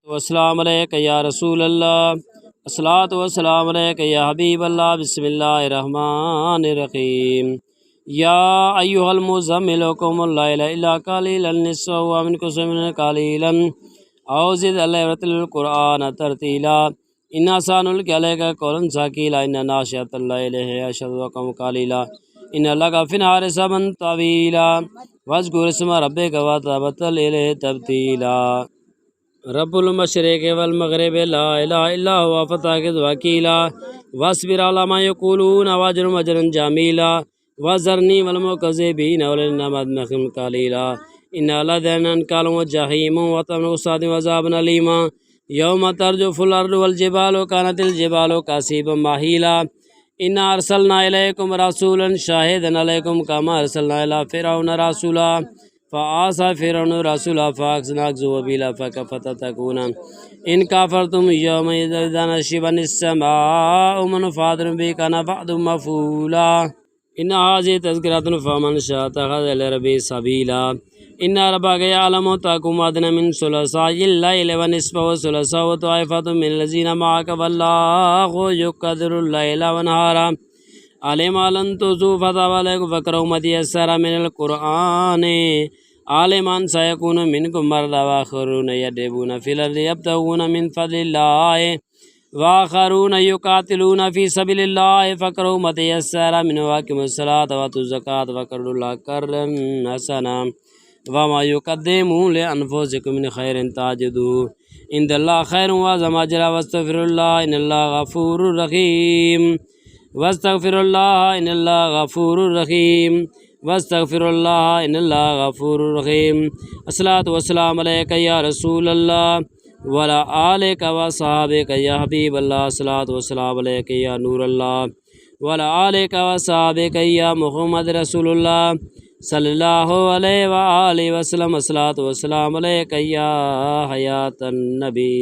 والسلام علیک یا رسول اللہ، الصلاۃ والسلام علیک یا حبیب اللہ۔ بسم اللہ الرحمن الرحیم۔ یا ایھا المزمل قم اللیل الا قلیلا نصفہ وانقص منہ قلیلا او زد علیہ ورتل القرآن ترتیلا۔ انا سنلقی علیک قولا ثقیلا ان ناشئۃ اللیل ہی اشد وقم قلیلا ان لک فی النہار سبحا طویلا واذکر اسم ربک وتبتل الیہ تبتیلا۔ رب المشرق والمغرب لا الہ الا هو فتخذ وکیلا واصبر علی ما یقولون واجرهم اجرا جمیلا وذرنی والمکذبین اولی النعمۃ قلیلا ان لدینا انکالا وجحیم وطمع وعذاب علیم یوم ترجف الارض والجبال كانت الجبال کثیبا مہیلا انا ارسلنا الیکم رسولا شاہدا علیکم کما ارسلنا الی فرعون رسولا فعصى فرعون رسولا فأخذناه وبلا فكيف تتقون إن كفرتم يومئذ نشبت السماء منفطر به كان بعد مفعولا إن هذه تذكرة فمن شاء اتخذ إلى ربه سبيلا إن ربك يعلم تقوم أدنى من ثلثي الليل ونصفه وثلثه وطائفة من الذين معك والله يقدر الليل والنهار علم لن تحصوا فتاب عليكم فاقرؤوا ما تيسر من القرآن علم أن سيكون منكم مرضى وآخرون يضربون في الأرض يبتغون من فضل الله وآخرون يقاتلون في سبيل الله فاقرؤوا ما تيسر منه وأقيموا الصلاة وآتوا الزكاة وقرضوا الله قرضا حسنا وما يقدموا لأنفسكم من خير تجدوه عند الله خير وأعظم أجرا واستغفر الله إن الله غفور رحيم واستغفر الله إن الله غفور رحيم واستغفر الله إن الله غفور رحيم۔ الصلاۃ والسلام علیک یا رسول اللہ وعلی آلک وصحابک یا حبیب اللہ۔ الصلاۃ والسلام علیک یا نور اللہ وعلی آلک وصحابک یا محمد رسول اللہ صلی اللہ علیہ وآلہ وسلم۔ الصلاۃ والسلام علیک یا حیات النبی۔